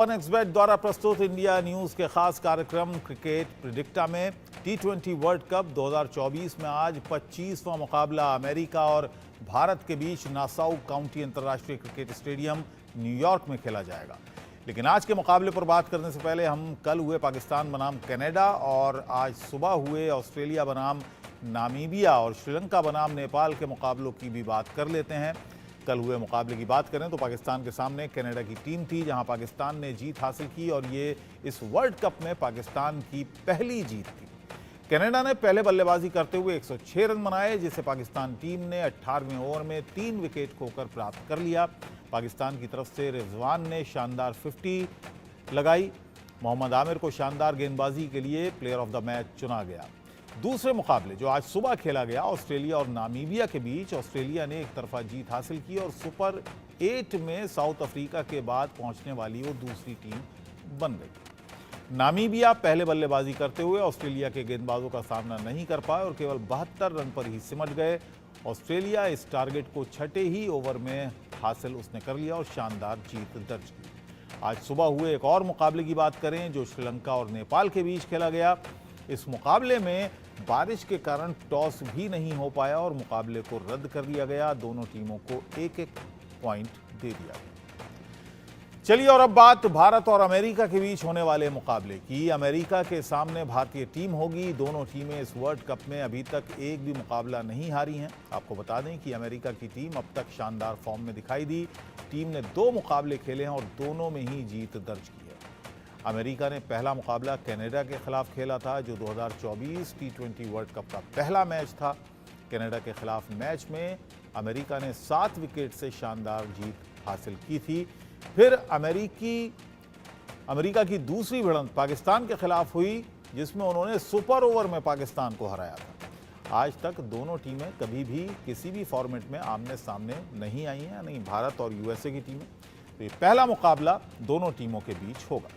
OneXBet द्वारा प्रस्तुत India news के खास कार्यक्रम क्रिकेट प्रिडिक्टा में T20 वर्ल्ड कप 2024 में आज 25वां मुकाबला अमेरिका और भारत के बीच नासाउ काउंटी अंतर्राष्ट्रीय क्रिकेट स्टेडियम न्यूयॉर्क में खेला जाएगा। लेकिन आज के मुकाबले पर बात करने से पहले हम कल हुए पाकिस्तान बनाम कनाडा और आज सुबह हुए ऑस्ट्रेलिया बनाम नामीबिया और श्रीलंका बनाम नेपाल के मुकाबलों की भी बात कर लेते हैं। कल हुए मुकाबले की बात करें तो पाकिस्तान के सामने कनाडा की टीम थी, जहां पाकिस्तान ने जीत हासिल की और ये इस वर्ल्ड कप में पाकिस्तान की पहली जीत थी। कनाडा ने पहले बल्लेबाजी करते हुए 106 रन बनाए, जिसे पाकिस्तान टीम ने 18वें ओवर में 3 विकेट खोकर प्राप्त कर लिया। पाकिस्तान की तरफ से रिजवान ने शानदार 50 लगाई। मोहम्मद आमिर को शानदार गेंदबाजी के लिए प्लेयर ऑफ द मैच चुना गया। दूसरे मुकाबले जो आज सुबह खेला गया ऑस्ट्रेलिया और नामीबिया के बीच, ऑस्ट्रेलिया ने एक तरफा जीत हासिल की और सुपर 8 में साउथ अफ्रीका के बाद पहुंचने वाली वो दूसरी टीम बन गई। नामीबिया पहले बल्लेबाजी करते हुए ऑस्ट्रेलिया के गेंदबाजों का सामना नहीं कर पाए और केवल 72 रन पर ही सिमट गए। ऑस्ट्रेलिया इस टारगेट को छठे ही ओवर में हासिल उसने कर लिया और शानदार जीत दर्ज की। आज सुबह हुए एक और मुकाबले की बात करें जो श्रीलंका और नेपाल के बीच खेला गया। इस मुकाबले में बारिश के कारण टॉस भी नहीं हो पाया और मुकाबले को रद्द कर दिया गया। दोनों टीमों को एक एक पॉइंट दे दिया गया। चलिए और अब बात भारत और अमेरिका के बीच होने वाले मुकाबले की। अमेरिका के सामने भारतीय टीम होगी। दोनों टीमें इस वर्ल्ड कप में अभी तक एक भी मुकाबला नहीं हारी हैं। आपको बता दें कि अमेरिका की टीम अब तक शानदार फॉर्म में दिखाई दी। टीम ने 2 मुकाबले खेले हैं और दोनों में ही जीत दर्ज की है। अमेरिका ने पहला मुकाबला कनाडा के खिलाफ खेला था, जो 2024 T20 वर्ल्ड कप का पहला मैच था। कनाडा के खिलाफ मैच में अमेरिका ने 7 विकेट से शानदार जीत हासिल की थी। फिर अमेरिका की दूसरी भिड़ंत पाकिस्तान के खिलाफ हुई, जिसमें उन्होंने सुपर ओवर में पाकिस्तान को हराया था। आज तक दोनों टीमें कभी भी किसी भी फॉर्मेट में आमने सामने नहीं आई हैं, नहीं भारत और यूएसए की टीमें। तो ये पहला मुकाबला दोनों टीमों के बीच होगा।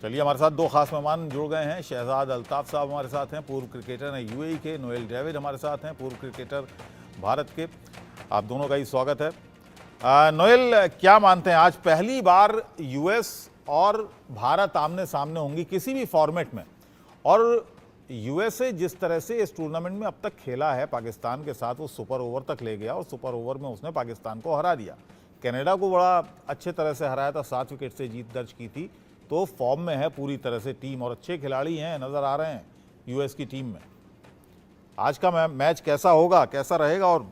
चलिए, हमारे साथ 2 खास मेहमान जुड़ गए हैं। शहजाद अल्ताफ साहब हमारे साथ हैं, पूर्व क्रिकेटर हैं यूएई के। नोएल ड्रेविड हमारे साथ हैं, पूर्व क्रिकेटर भारत के। आप दोनों का ही स्वागत है। नोएल, क्या मानते हैं, आज पहली बार यूएस और भारत आमने सामने होंगी किसी भी फॉर्मेट में, और यूएसए जिस तरह से इस टूर्नामेंट में अब तक खेला है पाकिस्तान के साथ, वो सुपर ओवर तक ले गया और सुपर ओवर में उसने पाकिस्तान को हरा दिया। कनाडा को बड़ा अच्छे तरह से हराया था, 7 विकेट से जीत दर्ज की थी। तो फॉर्म में है पूरी तरह से टीम और अच्छे खिलाड़ी हैं, नजर आ रहे हैं यूएस की टीम में। आज का मैच कैसा होगा, कैसा रहेगा, और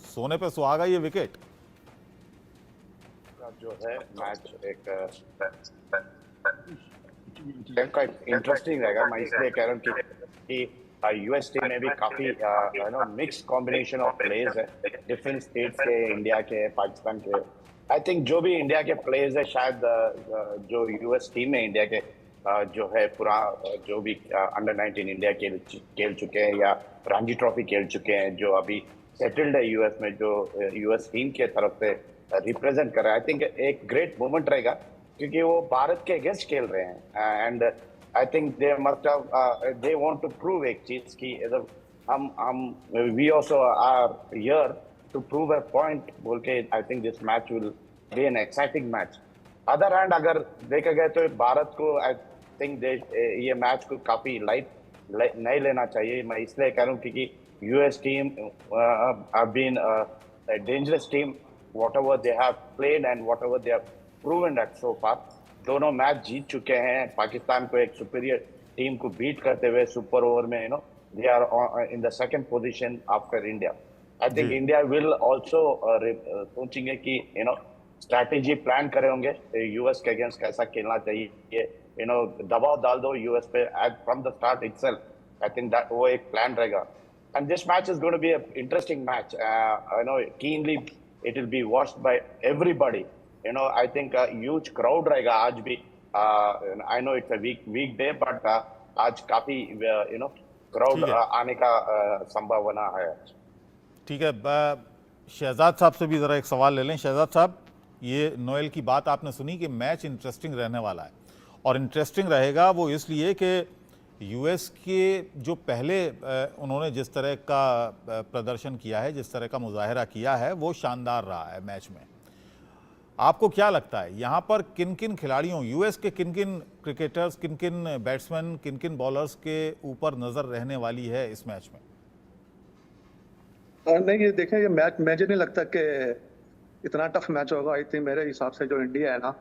सोने पे सुहागा ये विकेट जो है मैच एक इंटरेस्टिंग रहेगा। मैं इसलिए कह रहा हूँ कि यूएस टीम में भी काफी मिक्स कॉम्बिनेशन ऑफ प्लेयर्स है, डिफरेंट स्टेट्स के, इंडिया के, पाकिस्तान के। आई थिंक जो भी इंडिया के प्लेयर्स है, शायद जो यूएस टीम में इंडिया के जो है पूरा जो भी अंडर 19 इंडिया खेल चुके हैं या रणजी ट्रॉफी खेल चुके हैं, जो अभी सेटल्ड है यूएस में, जो यूएस टीम के तरफ से रिप्रेजेंट कर रहा है। आई थिंक एक ग्रेट मोमेंट रहेगा, क्योंकि वो भारत के अगेंस्ट खेल रहे हैं and I think they must have they want to prove एक चीज की हम we also are here to prove a point बोल के। I think this match will be an exciting match. Other hand, अगर देखा गया तो भारत को I think ये मैच को काफी लाइट नहीं लेना चाहिए। मैं इसलिए कह रहा हूँ क्योंकि US team have been a dangerous team, whatever they have played and whatever they have proven at so far. दोनों मैच जीत चुके हैं। पाकिस्तान को एक सुपीरियर टीम को बीट करते हुए सुपर ओवर में they are in the second position after India. I think India will also सोचेंगे कि स्ट्रैटेजी प्लान करे होंगे यूएस के अगेंस्ट कैसा खेलना चाहिए, दबाव डाल दो यूएस पे from the start itself. I think that वो एक प्लान रहेगा and this match is going to be a interesting match. Keenly it will be watched by everybody. I think huge crowd रहेगा आज भी। I know it's a weekday, but आज काफी crowd आने का संभावना है। ठीक है, शहजाद साहब से भी ज़रा एक सवाल ले लें। शहजाद साहब, ये नोएल की बात आपने सुनी कि मैच इंटरेस्टिंग रहने वाला है, और इंटरेस्टिंग रहेगा वो इसलिए कि यूएस के जो पहले उन्होंने जिस तरह का प्रदर्शन किया है, जिस तरह का मुजाहरा किया है, वो शानदार रहा है मैच में। आपको क्या लगता है यहाँ पर किन किन खिलाड़ियों, यूएस के किन किन क्रिकेटर्स, किन किन बैट्समैन, किन किन बॉलर्स के ऊपर नज़र रहने वाली है इस मैच में? नहीं, ये देखें, ये मैच मुझे नहीं लगता कि इतना टफ मैच होगा। आई थिंक मेरे हिसाब से जो इंडिया है ना,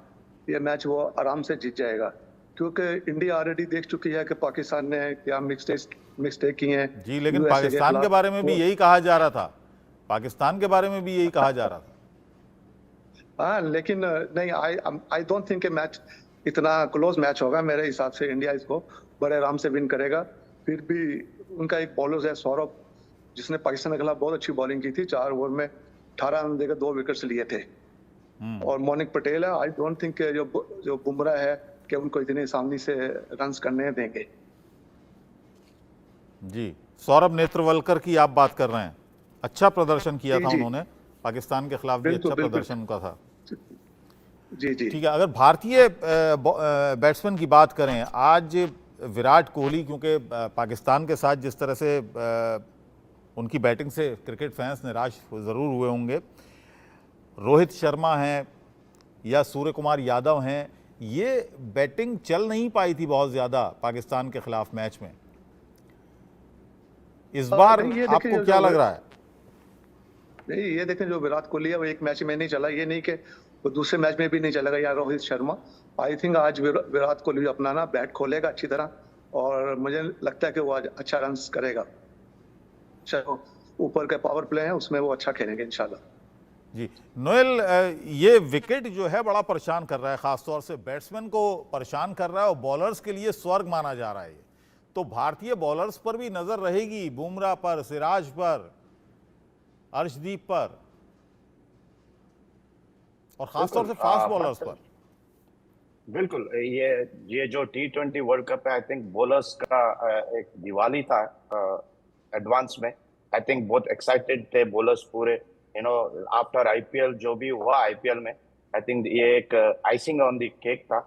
ये मैच वो आराम से जीत जाएगा, क्योंकि इंडिया ऑलरेडी देख चुकी है कि पाकिस्तान ने क्या मिस्टेक की हैं। जी, लेकिन USA पाकिस्तान के बारे में भी यही कहा जा रहा था, पाकिस्तान के बारे में भी यही कहा जा रहा था। हाँ, लेकिन नहीं, आई डोंट थिंक मैच इतना क्लोज मैच होगा। मेरे हिसाब से इंडिया इसको बड़े आराम से विन करेगा। फिर भी उनका एक बॉलर है सौरभ, जिसने पाकिस्तान के खिलाफ बहुत अच्छी बॉलिंग की थी। 4 ओवर में 18 रन देकर 2 विकेट्स लिए थे। और मोनिक पटेल है। आई डोंट थिंक जो बुमराह है कि उनको इतनी आसानी से रन्स करने देंगे। जी, सौरभ नेत्रवलकर की आप बात कर रहे हैं, अच्छा प्रदर्शन किया था जी। उन्होंने पाकिस्तान के खिलाफ भी, बिल्कुल, अच्छा बिल्कुल। प्रदर्शन उनका था। जी जी। ठीक है, अगर भारतीय बैट्समैन की बात करें, आज विराट कोहली, क्योंकि पाकिस्तान के साथ जिस तरह से उनकी बैटिंग से क्रिकेट फैंस निराश ज़रूर हुए होंगे, रोहित शर्मा हैं या सूर्य कुमार यादव हैं, ये बैटिंग चल नहीं पाई थी बहुत ज़्यादा पाकिस्तान के खिलाफ मैच में। इस बार आपको क्या लग रहा है? नहीं, ये देखें, जो विराट कोहली है वो एक मैच में नहीं चला, ये नहीं कि वो दूसरे मैच में भी नहीं चलेगा, या रोहित शर्मा। आई थिंक आज विराट कोहली अपना ना बैट खोलेगा अच्छी तरह, और मुझे लगता है कि वो आज अच्छा रन करेगा। ऊपर के पावर प्ले है उसमें वो अच्छा खेलेंगे इंशाल्लाह। जी नोएल, ये विकेट जो है बड़ा परेशान कर रहा है, खासतौर से बैट्समैन को परेशान कर रहा है, और बॉलर्स के लिए स्वर्ग माना जा रहा है। तो भारतीय बॉलर्स पर भी नजर रहेगी, बुमराह पर, सिराज पर, अर्शदीप पर, और खासतौर से फास्ट बॉलर्स पर। बिल्कुल, ये जो T20 वर्ल्ड कप है, आई थिंक बॉलर्स का एक दिवाली था एडवांस में। आई थिंक बहुत एक्साइटेड थे बॉलर्स पूरे, आफ्टर आईपीएल जो भी हुआ आईपीएल में। आई थिंक ये एक आइसिंग ऑन द केक था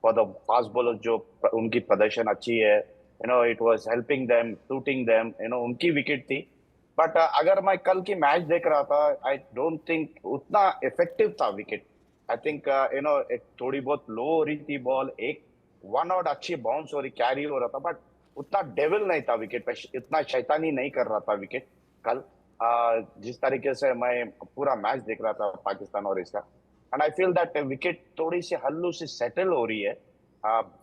फॉर द फास्ट बॉलर्स, जो उनकी प्रदर्शन अच्छी है। It was helping them, suiting them, उनकी विकेट थी। बट अगर मैं कल की मैच देख रहा था, आई डोंट थिंक उतना इफेक्टिव था विकेट। आई थिंक एक थोड़ी बहुत लो हो रही थी बॉल, एक 1 आउट अच्छी बाउंस हो रही, कैरी हो रहा था, बट उतना डेविल नहीं था विकेट पे, इतना शैतानी नहीं कर रहा था विकेट कल। जिस तरीके से मैं पूरा मैच देख रहा था पाकिस्तान और इसका, and I feel that wicket थोड़ी सी हल्लू से सेटल हो रही है।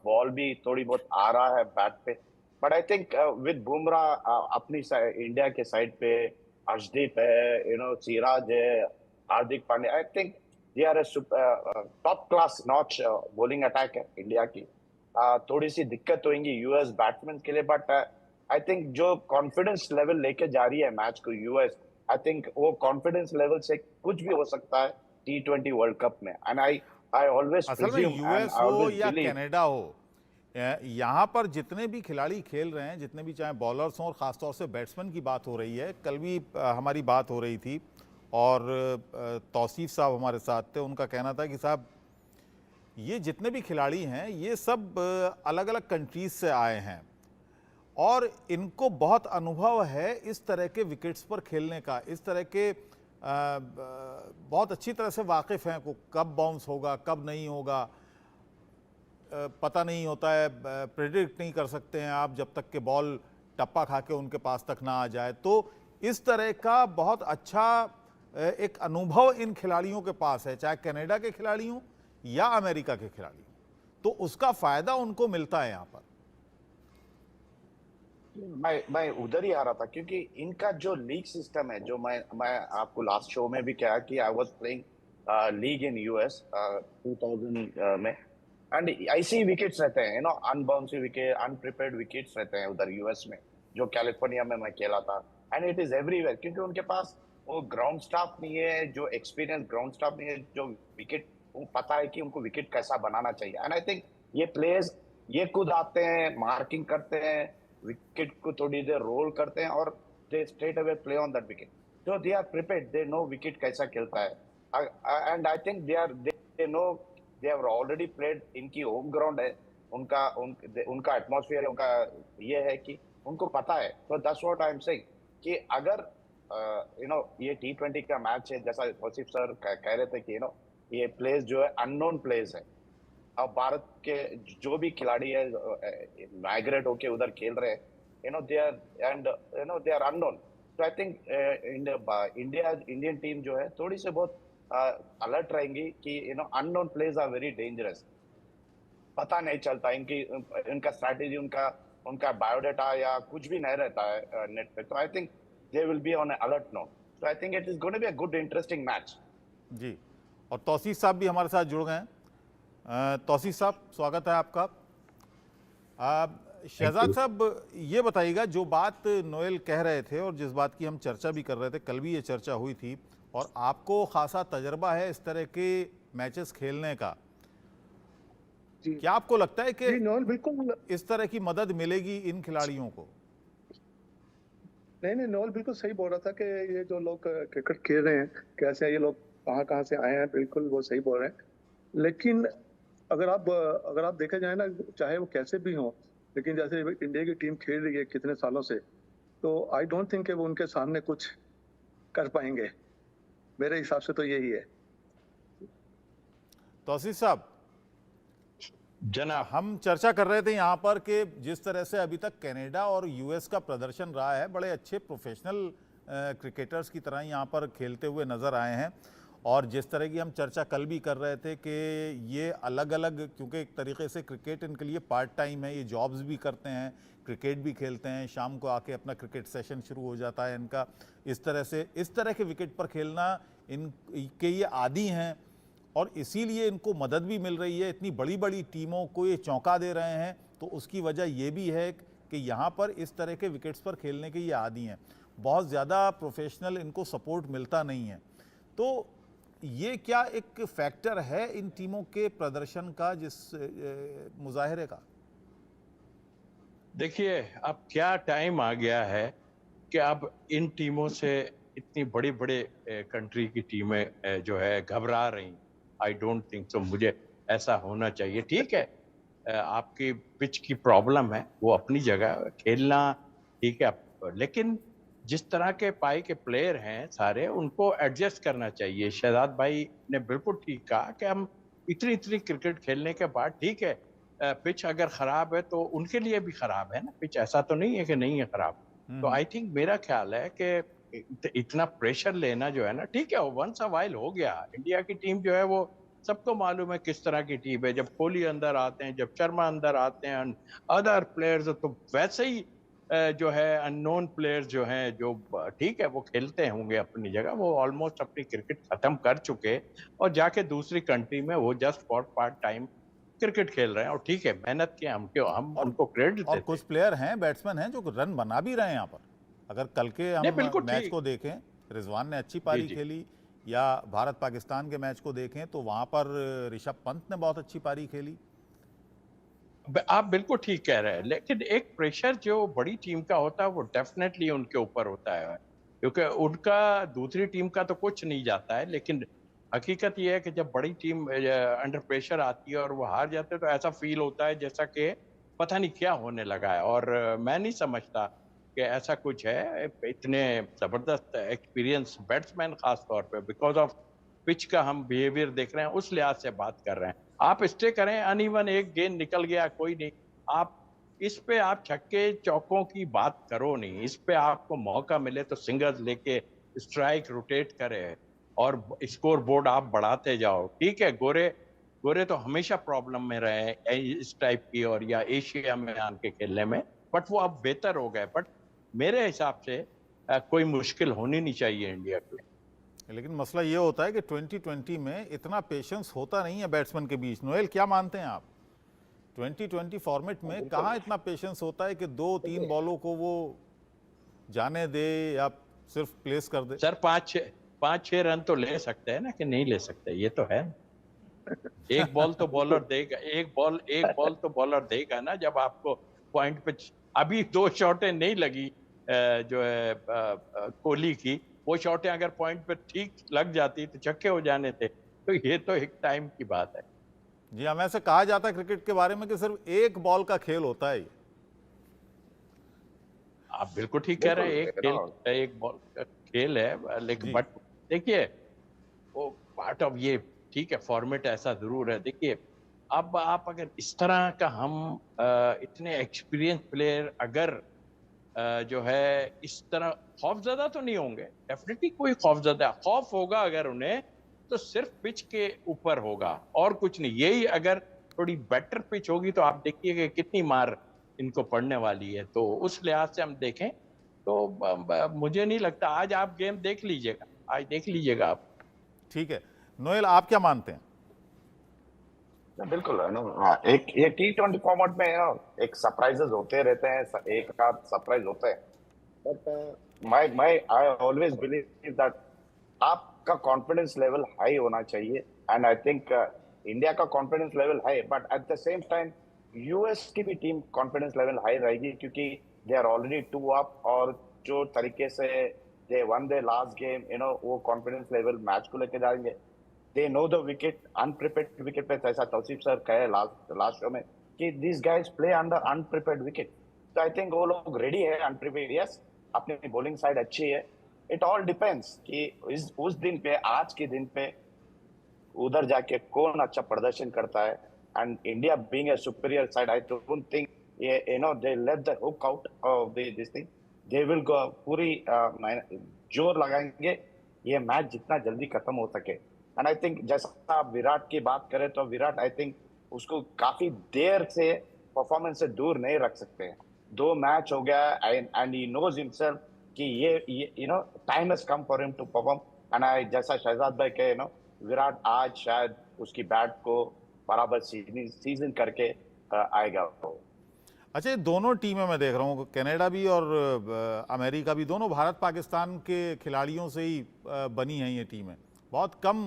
बॉल भी थोड़ी बहुत आ रहा है बैट पे, but I think with Bumrah अपनी इंडिया के साइड पे, अर्शदीप है, सिराज है, Hardik Pandya, I think they are top class notch bowling attack है इंडिया की। थोड़ी सी दिक्कत होगी यूएस बैट्समैन के लिए, बट आई थिंक जो कॉन्फिडेंस लेवल लेके जा रही है मैच को यूएस, आई थिंक वो कॉन्फिडेंस लेवल से कुछ भी हो सकता है T20 वर्ल्ड कप में। एंड आई ऑलवेज असल में यूएस हो या कनाडा हो, यहाँ पर जितने भी खिलाड़ी खेल रहे हैं, जितने भी चाहे बॉलर्स हों और ख़ासतौर से बैट्समैन की बात हो रही है, कल भी हमारी बात हो रही थी, और तौसीफ साहब हमारे साथ थे, उनका कहना था कि साहब ये जितने भी खिलाड़ी हैं ये सब अलग अलग कंट्रीज से आए हैं, और इनको बहुत अनुभव है इस तरह के विकेट्स पर खेलने का, इस तरह के बहुत अच्छी तरह से वाकिफ़ हैं को कब बाउंस होगा, कब नहीं होगा, पता नहीं होता है, प्रेडिक्ट नहीं कर सकते हैं आप जब तक कि बॉल टप्पा खा के उनके पास तक ना आ जाए। तो इस तरह का बहुत अच्छा एक अनुभव इन खिलाड़ियों के पास है, चाहे कनाडा के खिलाड़ी हों या अमेरिका के खिलाड़ी हों, तो उसका फ़ायदा उनको मिलता है यहाँ पर। मैं उधर ही आ रहा था, क्योंकि इनका जो लीग सिस्टम है, जो मैं आपको लास्ट शो में भी कहा कि I was playing league in US 2000 में, एंड ऐसी विकेट्स रहते हैं, अनबाउंसी विकेट, अनप्रिपेयर्ड विकेट्स रहते हैं उधर यूएस में, जो कैलिफोर्निया में मैं खेला था। एंड इट इज एवरीवेयर, क्योंकि उनके पास वो ग्राउंड स्टाफ नहीं है, जो एक्सपीरियंस ग्राउंड स्टाफ नहीं है, जो विकेट पता है कि उनको विकेट कैसा बनाना चाहिए। एंड आई थिंक ये प्लेयर्स ये खुद आते हैं, मार्किंग करते हैं, विकेट को थोड़ी देर रोल करते हैं, और they straight away play on that wicket. तो they are prepared, they know wicket कैसा खेलता है। And I think they know, they have already played, इनकी होम ग्राउंड है, उनका एटमॉस्फेयर, उनका ये है कि उनको पता है। तो that's what I am saying कि अगर ये T20 का मैच है, जैसा वसीफ सर कह रहे थे कि ये प्लेस जो है अननोन प्लेस है। अब भारत के जो भी खिलाड़ी है माइग्रेट होके उधर खेल रहे हैं, they are and they are unknown. तो आई थिंक इंडियन टीम जो है थोड़ी से बहुत अलर्ट रहेंगी कि unknown place are very dangerous. पता नहीं चलता इनका स्ट्रैटेजी, उनका उनका बायोडाटा या कुछ भी नहीं रहता है नेट पे। तो I think they will be on alert note. So I think it is going to be a good interesting match. जी, और तौसीफ साहब भी हमारे साथ जुड़ गए हैं। तौसीफ साहब, स्वागत है आपका। शहजाद साहब, ये बताइएगा, जो बात नोएल कह रहे थे और जिस बात की हम चर्चा भी कर रहे थे, कल भी ये चर्चा हुई थी, और आपको खासा तजर्बा है इस तरह के मैचेस खेलने का। क्या आपको लगता है कि नोएल बिल्कुल इस तरह की मदद मिलेगी इन खिलाड़ियों को? नहीं, नोएल बिल्कुल सही बोल रहा था कि ये जो लोग क्रिकेट खेल रहे हैं, कैसे ये लोग कहाँ से आए हैं, बिल्कुल वो सही बोल रहे हैं। लेकिन अगर आप देखे जाए ना, चाहे वो कैसे भी हो, लेकिन जैसे इंडिया की टीम खेल रही है कितने सालों से, तो आई डोंट थिंक कि वो उनके सामने कुछ कर पाएंगे। मेरे हिसाब से तो यही है। तौसीफ साहब, जनाब, हम चर्चा कर रहे थे यहाँ पर कि जिस तरह से अभी तक कनाडा और यूएस का प्रदर्शन रहा है, बड़े अच्छे प्रोफेशनल क्रिकेटर्स की तरह यहाँ पर खेलते हुए नज़र आए हैं। और जिस तरह की हम चर्चा कल भी कर रहे थे कि ये अलग अलग, क्योंकि एक तरीके से क्रिकेट इनके लिए पार्ट टाइम है, ये जॉब्स भी करते हैं, क्रिकेट भी खेलते हैं, शाम को आके अपना क्रिकेट सेशन शुरू हो जाता है इनका। इस तरह के विकेट पर खेलना इनके ये आदी हैं, और इसीलिए इनको मदद भी मिल रही है। इतनी बड़ी बड़ी टीमों को ये चौंका दे रहे हैं, तो उसकी वजह ये भी है कि यहाँ पर इस तरह के विकेट्स पर खेलने के ये आदी हैं। बहुत ज़्यादा प्रोफेशनल इनको सपोर्ट मिलता नहीं है। तो ये क्या एक फैक्टर है इन टीमों के प्रदर्शन का, जिस मुजाहरे का? देखिए, अब क्या टाइम आ गया है कि अब इन टीमों से इतनी बड़ी बड़े कंट्री की टीमें जो है घबरा रही। आई डोंट थिंक सो। मुझे ऐसा होना चाहिए। ठीक है, आपकी पिच की प्रॉब्लम है, वो अपनी जगह खेलना ठीक है, लेकिन जिस तरह के पाई के प्लेयर हैं सारे, उनको एडजस्ट करना चाहिए। शहजाद भाई ने बिल्कुल ठीक कहा कि हम इतनी क्रिकेट खेलने के बाद, ठीक है, पिच अगर खराब है तो उनके लिए भी खराब है ना पिच, ऐसा तो नहीं है कि नहीं है खराब। तो आई थिंक मेरा ख्याल है कि इतना प्रेशर लेना जो है ना, ठीक है, वंस अ वाइल हो गया। इंडिया की टीम जो है वो सबको मालूम है किस तरह की टीम है। जब कोहली अंदर आते हैं, जब शर्मा अंदर आते हैं, अदर प्लेयर्स, तो वैसे ही जो है अननोन प्लेयर्स जो हैं, जो ठीक है वो खेलते होंगे अपनी जगह, वो ऑलमोस्ट अपनी क्रिकेट खत्म कर चुके और जाके दूसरी कंट्री में वो just for part time cricket खेल रहे हैं। और ठीक है, मेहनत के हम उनको क्रेडिट देते और हैं। कुछ प्लेयर हैं, बैट्समैन हैं, जो रन बना भी रहे हैं यहाँ पर। अगर कल के हम मैच को देखें, रिजवान ने अच्छी पारी खेली, या भारत पाकिस्तान के मैच को देखें तो वहां पर ऋषभ पंत ने बहुत अच्छी पारी खेली। आप बिल्कुल ठीक कह रहे हैं, लेकिन एक प्रेशर जो बड़ी टीम का होता है वो डेफिनेटली उनके ऊपर होता है, क्योंकि उनका दूसरी टीम का तो कुछ नहीं जाता है। लेकिन हकीकत यह है कि जब बड़ी टीम अंडर प्रेशर आती है और वो हार जाते हैं, तो ऐसा फील होता है जैसा कि पता नहीं क्या होने लगा है। और मैं नहीं समझता कि ऐसा कुछ है। इतने जबरदस्त एक्सपीरियंस बैट्समैन खास तौर पे, बिकॉज ऑफ पिच का हम बिहेवियर देख रहे हैं, उस लिहाज से बात कर रहे हैं। आप स्टे करें, अनइवन एक गेंद निकल गया, कोई नहीं, आप इस पे आप छक्के चौकों की बात करो नहीं। इस पे आपको मौका मिले तो सिंगल्स लेके स्ट्राइक रोटेट करे और स्कोर बोर्ड आप बढ़ाते जाओ। ठीक है, गोरे तो हमेशा प्रॉब्लम में रहे इस टाइप की, और या एशिया में आके खेलने में, बट वो अब बेहतर हो गए। बट मेरे हिसाब से कोई मुश्किल होनी नहीं चाहिए इंडिया के लिए। लेकिन मसला ये होता है कि 2020 में इतना पेशेंस होता नहीं है बैट्समैन के बीच। नोएल, क्या मानते हैं आप? 2020 फॉर्मेट में कहाँ इतना पेशेंस होता है कि 2-3 बॉलों को वो जाने दे या सिर्फ प्लेस कर दे? सर, 5-6 रन तो ले सकते हैं ना, कि नहीं ले सकते, ये तो है। एक बॉल तो बॉलर देगा, एक बॉल तो बॉलर देगा ना, जब आपको पॉइंट पे। अभी 2 शॉटें नहीं लगी जो है कोहली की, वो शॉटें अगर पॉइंट पे ठीक लग जाती तो छक्के हो जाने थे। तो ये तो एक टाइम की बात है। जी हाँ, वैसे कहा जाता है क्रिकेट के बारे में कि सिर्फ एक बॉल का खेल होता है ये। आप बिल्कुल ठीक कह रहे हैं, बिल्कुल, you know, एक बॉल का खेल है, लेकिन जी। बट देखिए वो पार्ट ऑफ ये, ठीक है, फॉर्मेट ऐसा जरूर है। देखिए अब आप अगर इस तरह का हम इतने एक्सपीरियंस प्लेयर अगर जो है इस तरह खौफजदा तो नहीं होंगे, डेफिनेटली कोई खौफजदा खौफ होगा अगर उन्हें तो सिर्फ पिच के ऊपर होगा और कुछ नहीं। यही अगर थोड़ी बेटर पिच होगी तो आप देखिए कि कितनी मार इनको पड़ने वाली है। तो उस लिहाज से हम देखें तो मुझे नहीं लगता, आज आप गेम देख लीजिएगा, आज देख लीजिएगा आप। ठीक है, नोएल आप क्या मानते हैं? बिल्कुल है ना। एक ये T20 फॉर्मेट में एक सरप्राइजेस होते रहते हैं, एक आध सरप्राइज होते हैं, but my I always believe that आपका कॉन्फिडेंस लेवल हाई होना चाहिए। एंड आई थिंक इंडिया का confidence level high, but at the same time US की भी टीम कॉन्फिडेंस लेवल हाई रहेगी, क्योंकि दे आर ऑलरेडी 2 अप, और जो तरीके से दे वन दे लास्ट गेम, वो कॉन्फिडेंस लेवल मैच को लेके जाएंगे। they know the wicket, unprepared wicket पे, जैसा तौसीफ सर कहे लास्ट शो में कि these guys play under unprepared wicket, तो आई थिंक वो लोग रेडी है अनप्रिपेयर्ड। यस, अपनी बॉलिंग साइड अच्छी है। इट ऑल डिपेंड्स कि उस दिन पे, आज के दिन पे उधर जाके कौन अच्छा प्रदर्शन करता है। And India being a superior side, I don't think they let the hook out of this thing. They will go पूरी जोर लगाएंगे ये मैच जितना जल्दी खत्म हो सके। एंड आई थिंक जैसा आप विराट की बात करें तो विराट, आई थिंक उसको काफी देर से परफॉर्मेंस से दूर नहीं रख सकते हैं। 2 मैच हो गया एंड ही नोज हिमसेल्फ कि ये time has come for him to perform. And I, जैसा शहजाद भाई कहे, विराट आज शायद उसकी बैट को बराबर सीजन करके आएगा। अच्छा, ये दोनों टीमें मैं देख रहा हूँ, कनाडा भी और अमेरिका भी, दोनों भारत पाकिस्तान के खिलाड़ियों से ही बनी हैं ये टीमें। बहुत कम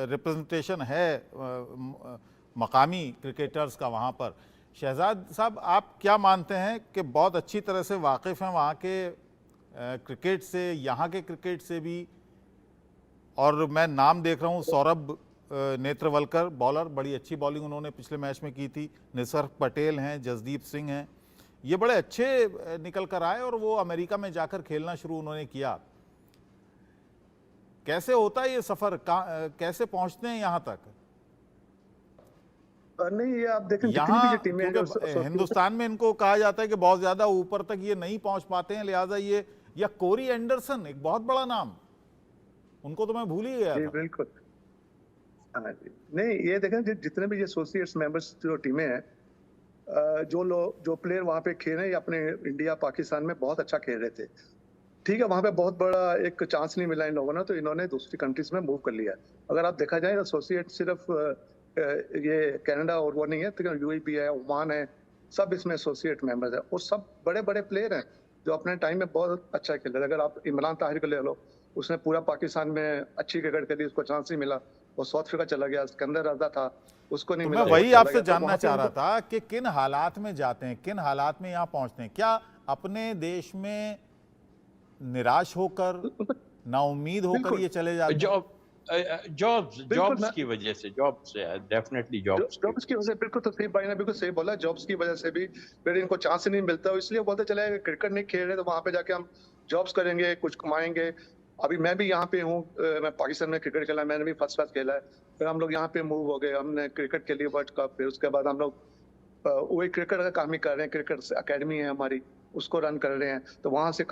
रिप्रेजेंटेशन है मकामी क्रिकेटर्स का वहाँ पर। शहजाद साहब, आप क्या मानते हैं कि बहुत अच्छी तरह से वाकिफ़ हैं वहाँ के क्रिकेट से, यहाँ के क्रिकेट से भी? और मैं नाम देख रहा हूँ, सौरभ नेत्रवलकर बॉलर, बड़ी अच्छी बॉलिंग उन्होंने पिछले मैच में की थी। निसर्ग पटेल हैं, जसदीप सिंह हैं, ये बड़े अच्छे निकल कर आए और वो अमेरिका में जाकर खेलना शुरू उन्होंने किया। कैसे होता है ये सफर, कैसे पहुंचते हैं यहाँ तक? नहीं, ये आप देखें यहाँ टीमें क्योंकि हिंदुस्तान में इनको कहा जाता है कि बहुत ज्यादा ऊपर तक ये नहीं पहुंच पाते हैं, लिहाजा ये, या कोरी एंडरसन एक बहुत बड़ा नाम, उनको तो मैं भूल ही गया था। बिल्कुल। हाँ जी, नहीं, ये देखें जितने भी एसोसिएट्स मेंबर्स जो टीमें हैं, जो प्लेयर वहाँ पे खेल रहे हैं, अपने इंडिया पाकिस्तान में बहुत अच्छा खेल रहे थे। ठीक है, वहाँ पे बहुत बड़ा एक चांस नहीं मिला इन लोगों ने, तो इन्होंने दूसरी कंट्रीज में मूव कर लिया। अगर आप देखा जाए, एसोसिएट सिर्फ ये कनाडा और वो नहीं है, तो यूएई है, ओमान है, सब इसमें एसोसिएट मेंबर्स है, और सब बड़े बड़े प्लेयर हैं जो अपने टाइम में बहुत अच्छा खेल रहे हैं। अगर आप इमरान ताहिर को ले लो, उसने पूरा पाकिस्तान में अच्छी क्रिकेट करी, उसको चांस नहीं मिला, वो साउथ अफ्रीका चला गया। सिकंदर रजा था, उसको नहीं मिला। मैं वही आपसे जानना चाह रहा था कि किन हालात में जाते हैं, किन हालात में यहाँ पहुंचते हैं? क्या अपने देश में निराश होकर, नाउम्मीद होकर ये चले जाते हैं? जॉब्स की वजह से, डेफिनेटली जॉब्स की वजह से। बिल्कुल तो सही भाई ने बिल्कुल सही बोला, जॉब्स की वजह से भी फिर इनको चांस नहीं मिलता, इसलिए बोलते चले क्रिकेट नहीं खेल रहे तो वहां पे जाके हम जॉब्स करेंगे, कुछ कमाएंगे। अभी मैं भी यहाँ पे हूँ, मैं पाकिस्तान में क्रिकेट खेला, मैंने भी फर्स्ट क्लास खेला है। फिर हम लोग यहाँ पे मूव हो गए, हमने क्रिकेट के लिए वर्ल्ड कप, फिर उसके बाद हम लोग वही क्रिकेट का काम ही कर रहे हैं। क्रिकेट अकेडमी है हमारी, उसको रन कर रहे हैं। तो वहां से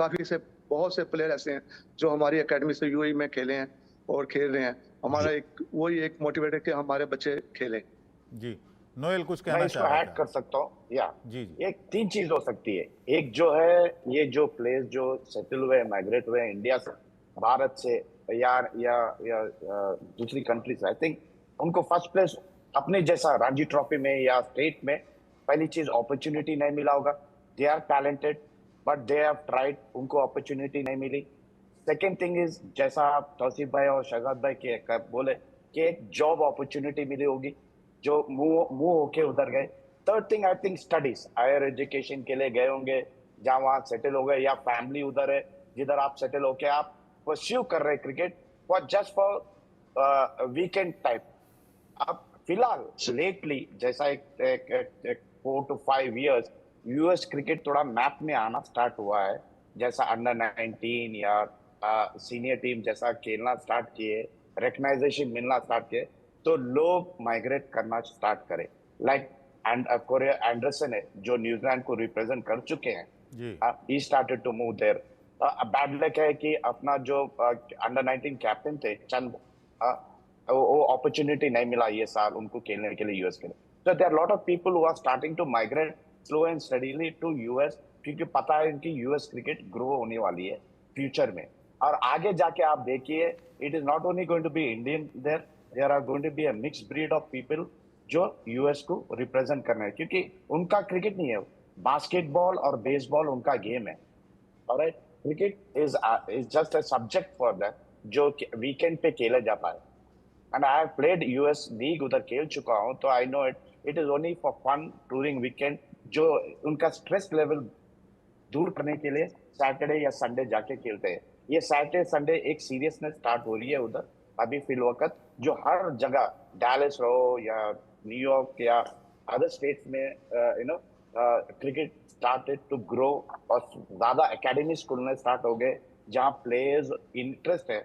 बहुत से प्लेयर ऐसे हैं जो हमारी अकेडमी से यूएई में खेले हैं और खेल रहे हैं। हमारा एक मोटिवेटर कि हमारे बच्चे खेलें। जी, नोएल कुछ कहना चाह रहा मैं था? ऐड कर सकता हूँ या? जी। एक 3 चीज हो सकती है। एक जो है, ये जो प्लेयर्स जो सेटल हुए, माइग्रेट हुए इंडिया से, भारत से या दूसरी कंट्री से, आई थिंक उनको फर्स्ट प्लेस अपने जैसा रणजी ट्रॉफी में या स्टेट में, पहली चीज अपॉर्चुनिटी नहीं मिला होगा। They are talented but they have tried, उनको अपॉर्चुनिटी नहीं मिली। सेकेंड थिंग इज, जैसा आप तौसीफ भाई और शहजाद भाई के बोले कि एक जॉब अपॉर्चुनिटी मिली होगी जो मुंह होके उधर गए। Third thing, I think studies, higher education के लिए गए होंगे, जहाँ वहाँ सेटल हो गए, या फैमिली उधर है जिधर आप सेटल होके आप परस्यू कर रहे cricket for just for weekend type. अब फिलहाल लेटली जैसा एक 4 to 5 years यूएस क्रिकेट थोड़ा मैप में आना स्टार्ट हुआ है, जैसा अंडर 19 या सीनियर टीम जैसा खेलना स्टार्ट किए, रिकग्नाइजेशन मिलना स्टार्ट किए, तो लोग माइग्रेट करना स्टार्ट करे। लाइक कोरिया एंडरसन है जो न्यूजीलैंड को रिप्रेजेंट कर चुके हैं, जी he started to move there. Bad luck है कि अपना जो अंडर 19 कैप्टन थे चंद, वो अपॉर्चुनिटी नहीं मिला ये साल उनको खेलने के लिए यूएस के लिए। So there are a lot of people who are starting to migrate slow and steadily to US, क्योंकि पता है कि यूएस क्रिकेट ग्रो होने वाली है फ्यूचर में। और आगे जाके आप देखिए, it is not only going to be Indian, there are going to be a mixed breed of people जो यूएस को रिप्रेजेंट करना है, क्योंकि उनका क्रिकेट नहीं है, बास्केटबॉल और बेसबॉल उनका गेम है। Alright, cricket is just a subject for that जो वीकेंड पे खेला जा पाए। And I have played US league, उधर खेल चुका हूँ, तो I know it is only for fun touring weekend, जो उनका स्ट्रेस लेवल दूर करने के लिए सैटरडे या संडे जाके खेलते हैं। ये सैटरडे संडे एक सीरियसनेस स्टार्ट हो रही है उधर अभी फिल वक्त, जो हर जगह डैलस हो या न्यूयॉर्क या अदर स्टेट्स में क्रिकेट स्टार्टेड टू ग्रो, और ज्यादा एकेडमी खुलने स्टार्ट हो गए जहाँ प्लेयर्स इंटरेस्ट है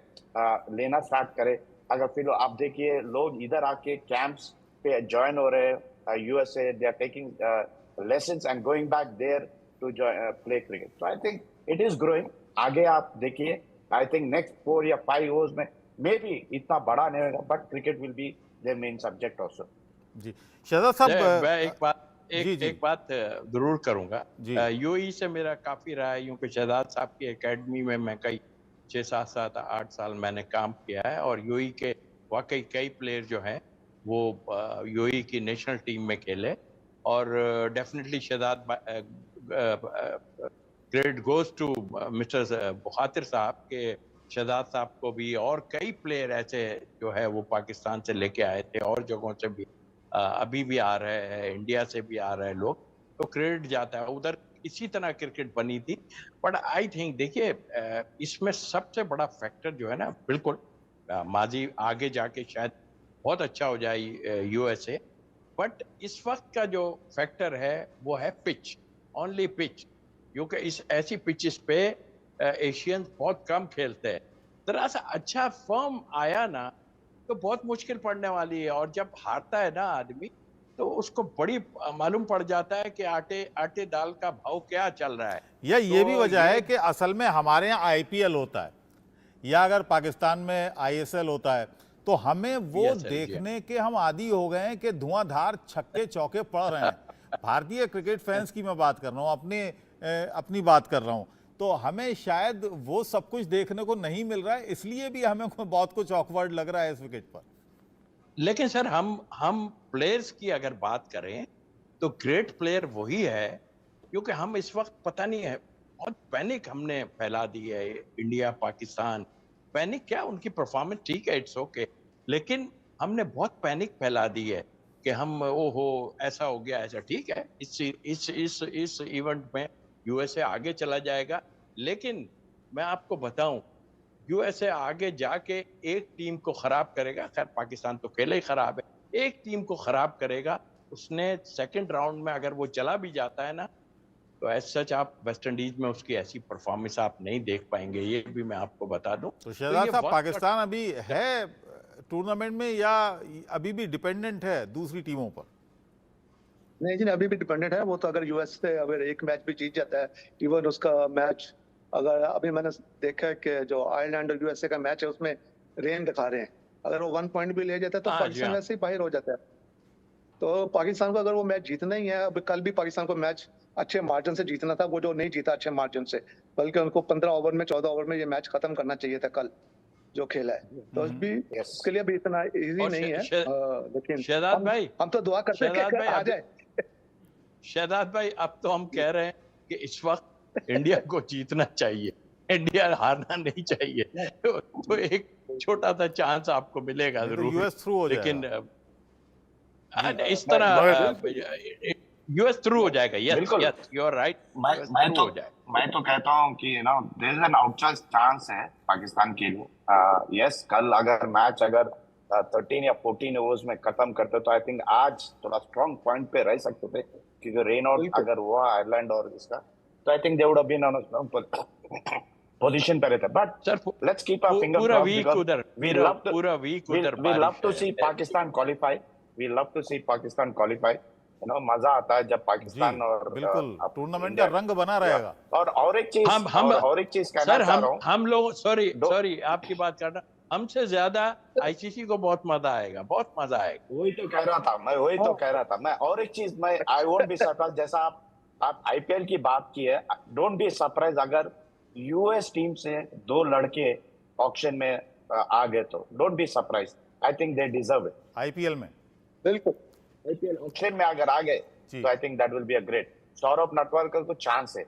लेना स्टार्ट करे। अगर फिर आप देखिए लोग इधर आके कैंप्स पे ज्वाइन हो रहे हैं USA, they are taking lessons and going back there to play cricket. So I think it is growing. आगे आप देखिए, I think next 4 या 5 years में maybe इतना बड़ा नहीं होगा, but cricket will be their main subject also. जी शहजाद साहब, मैं जी जी एक बात जरूर करूंगा। जी। यूएई से मेरा काफी रहा है, यूं कि शहजाद साहब की एकेडमी में मैं कई 6-7-8 साल मैंने काम किया है, और यूएई के वाकई कई प्लेयर जो हैं वो यूएई की नेशनल टीम में खेले, और definitely Shahzad credit goes to mister Bukhatir साहब के, शहजाद साहब को भी और कई प्लेयर ऐसे जो है वो पाकिस्तान से लेके आए थे और जगहों से भी अभी भी आ रहे हैं, इंडिया से भी आ रहे हैं लोग, तो क्रेडिट जाता है उधर। इसी तरह क्रिकेट बनी थी। बट आई थिंक देखिए इसमें सबसे बड़ा फैक्टर जो है ना, बिल्कुल माजी आगे जाके शायद बहुत अच्छा हो जाए यूएसए, बट इस वक्त का जो फैक्टर है वो है पिच, ओनली पिच, क्योंकि इस ऐसी पिचेस पे एशियंस बहुत कम खेलते हैं। जरा सा अच्छा फॉर्म आया ना तो बहुत मुश्किल पड़ने वाली है, और जब हारता है ना आदमी तो उसको बड़ी मालूम पड़ जाता है कि आटे दाल का भाव क्या चल रहा है। ये भी वजह है कि असल में हमारे यहाँ आईपीएल होता है, या अगर पाकिस्तान में आईएसएल होता है, तो हमें वो देखने के हम आदी हो गए हैं कि धुआंधार छक्के चौके पड़ रहे हैं। भारतीय क्रिकेट फैंस की मैं बात कर रहा हूँ, अपनी बात कर रहा हूँ, तो हमें शायद वो सब कुछ देखने को नहीं मिल रहा है, इसलिए भी हमें बहुत कुछ ऑकवर्ड लग रहा है इस विकेट पर। लेकिन सर हम प्लेयर्स की अगर बात करें तो ग्रेट प्लेयर वही है, क्योंकि हम इस वक्त पता नहीं है बहुत पैनिक हमने फैला दी है, इंडिया पाकिस्तान पैनिक क्या, उनकी परफॉर्मेंस ठीक है, इट्स ओके, लेकिन हमने बहुत पैनिक फैला दी है कि हम ओहो ऐसा हो गया, ऐसा ठीक है, इस इवेंट में यूएसए आगे चला जाएगा। लेकिन मैं आपको बताऊं, यूएसए आगे जाके एक टीम को खराब करेगा, खैर पाकिस्तान तो पहले ही खराब है, एक टीम को खराब करेगा उसने सेकंड राउंड में, अगर वो चला भी जाता है ना तो एज सच आप वेस्ट इंडीज में उसकी ऐसी परफॉर्मेंस आप नहीं देख पाएंगे, ये भी मैं आपको बता दूं। तो शहजाद साहब, पाकिस्तान अभी है टूर्नामेंट में या अभी भी डिपेंडेंट है दूसरी टीमों पर? नहीं जी, अभी भी डिपेंडेंट है वो, तो अगर यूएस से अगर एक मैच भी जीत जाता है, इवन उसका मैच, अगर अभी मैंने देखा है कि जो आयरलैंड और यूएसए का मैच है उसमें रेन दिखा रहे हैं, अगर वो 1 पॉइंट भी ले जाता है तो पाकिस्तान वैसे ही बाहर हो जाता है। तो पाकिस्तान को अगर वो मैच जीतना ही है, अब कल भी पाकिस्तान को मैच अच्छे मार्जिन से जीतना था, वो जो नहीं जीता अच्छे मार्जिन से, बल्कि उनको 15 ओवर में 14 ओवर में ये मैच खत्म करना चाहिए था कल जो खेला है। तो भी उसके लिए भी इतना इजी नहीं है, लेकिन शहजाद भाई हम तो दुआ करते हैं कि आ जाए। शहजाद भाई, अब तो हम कह रहे हैं कि इस वक्त इंडिया को जीतना चाहिए, इंडिया हारना नहीं चाहिए, तो एक छोटा सा चांस आपको मिलेगा जरूर, यूएस थ्रू हो लेकिन इस तरह यूएस थ्रू हो जाएगा। यस बिल्कुल। यस, यू आर राइट, मैं यूएस मैं थ्रू तो हो जाएगा। मैं तो कहता हूँ कि there is an outside chance है पाकिस्तान के लिए। यस, कल अगर मैच अगर 13 या 14 ओवर्स में खत्म करते तो आई थिंक आज थोड़ा स्ट्रॉन्ग पॉइंट पे रह सकते थे, क्योंकि रेन आउट बिल्कुल। अगर हुआ आयरलैंड और इसका, तो I think they would have been on a strong position पे रहते। But sir let's keep our finger पूरा क्रॉस्ड वीक बिकॉज़ उधर, वी पूरा लव टू पूरा वीक उधर we love बारिश to है। see Pakistan qualify. We love to see Pakistan qualify. मजा आता है जब जी पाकिस्तान और बिल्कुल, टूर्नामेंट का इंडिया। रंग बना रहेगा। और एक चीज हम और एक चीज कहना सर, चाह रहा हूँ। हम लोग, सॉरी दो- सॉरी आपकी बात करना, हमसे ज्यादा आईसीसी को बहुत मजा आएगा, बहुत मजा आएगा। वही तो कह रहा था मैं, वही तो कह रहा था मैं। और एक चीज, मैं आई वोंट बी सरप्राइज, जैसा आप आईपीएल की बात की है, डोंट बी सरप्राइज अगर यूएस टीम से 2 लड़के ऑक्शन में आ गए तो don't be surprise. I think they deserve it. IPL में आईपीएल ऑक्शन में अगर आ गए जी। तो I think that will be a great. Saurabh Netravalkar को चांस है,